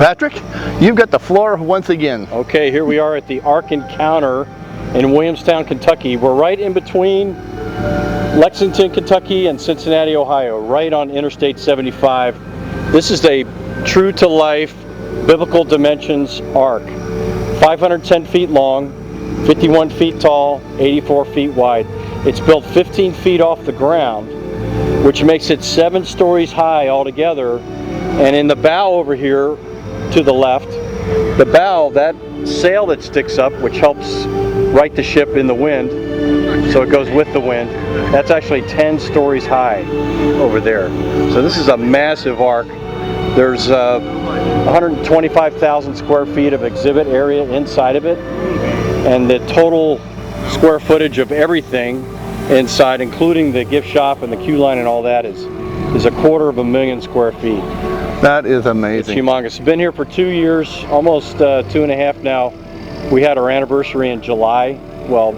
Patrick, you've got the floor once again. Okay, here we are at the ARK Encounter in Williamstown, Kentucky. We're right in between Lexington, Kentucky and Cincinnati, Ohio, right on Interstate 75. This is a true-to-life, biblical dimensions ARK. 510 feet long, 51 feet tall, 84 feet wide. It's built 15 feet off the ground, which makes it 7 stories high altogether. And in the bow over here, to the left, the bow, that sail that sticks up, which helps right the ship in the wind, so it goes with the wind, that's actually 10 stories high over there. So this is a massive ARK. There's 125,000 square feet of exhibit area inside of it, and the total square footage of everything inside, including the gift shop and the queue line and all that, is 250,000 square feet. That is amazing. It's humongous. It's been here for 2 years, almost 2.5 now. We had our anniversary in July. Well,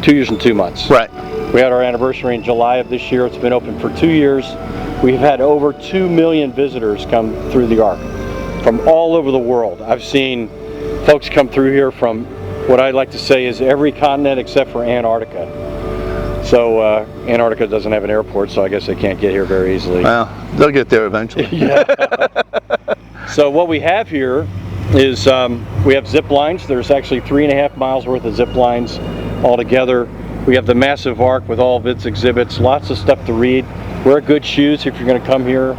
2 years and 2 months. Right. We had our anniversary in July of this year. It's been open for 2 years. We've had over 2 million visitors come through the ARK from all over the world. I've seen folks come through here from what I'd like to say is every continent except for Antarctica. So Antarctica doesn't have an airport, so I guess they can't get here very easily. Well, they'll get there eventually. Yeah. So what we have here is we have zip lines. There's actually 3.5 miles worth of zip lines altogether. We have the massive ARK with all of its exhibits, lots of stuff to read. Wear good shoes if you're going to come here,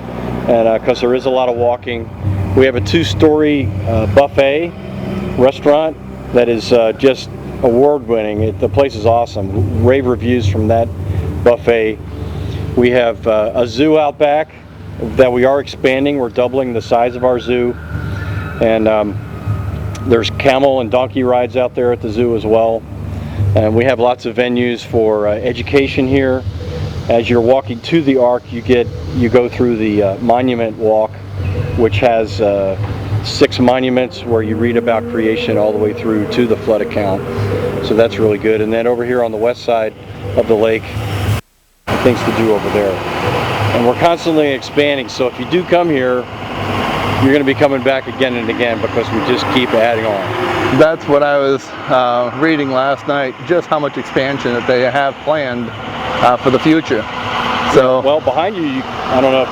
and because there is a lot of walking. We have a 2-story buffet restaurant that is just award-winning. The place is awesome. Rave reviews from that buffet. We have a zoo out back that we are expanding. We're doubling the size of our zoo, and there's camel and donkey rides out there at the zoo as well. And we have lots of venues for education here. As you're walking to the ARK, you go through the monument walk, which has 6 monuments where you read about creation all the way through to the flood account. So that's really good. And then over here on the west side of the lake, things to do over there. And we're constantly expanding, so if you do come here, you're going to be coming back again and again because we just keep adding on. That's what I was reading last night, just how much expansion that they have planned for the future. So, well, behind you, I don't know if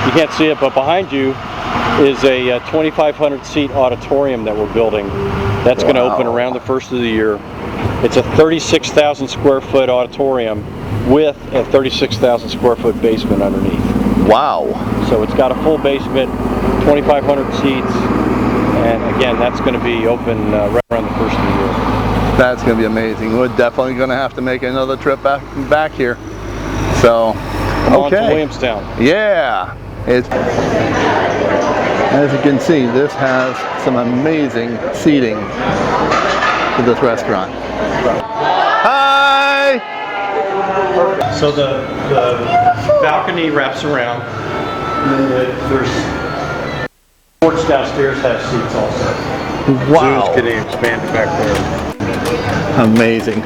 you can't see it, but behind you is a 2,500 seat auditorium that we're building. That's going to open around the first of the year. It's a 36,000 square foot auditorium with a 36,000 square foot basement underneath. wow. So it's got a full basement, 2,500 seats, and again, that's going to be open right around the first of the year. That's going to be amazing. We're definitely going to have to make another trip back here. So, Come on to Williamstown. Yeah. As you can see, this has some amazing seating to this restaurant. Hi! So the balcony wraps around, and then there's porch downstairs has seats also. Wow. Zoo's getting expanded back there. Amazing.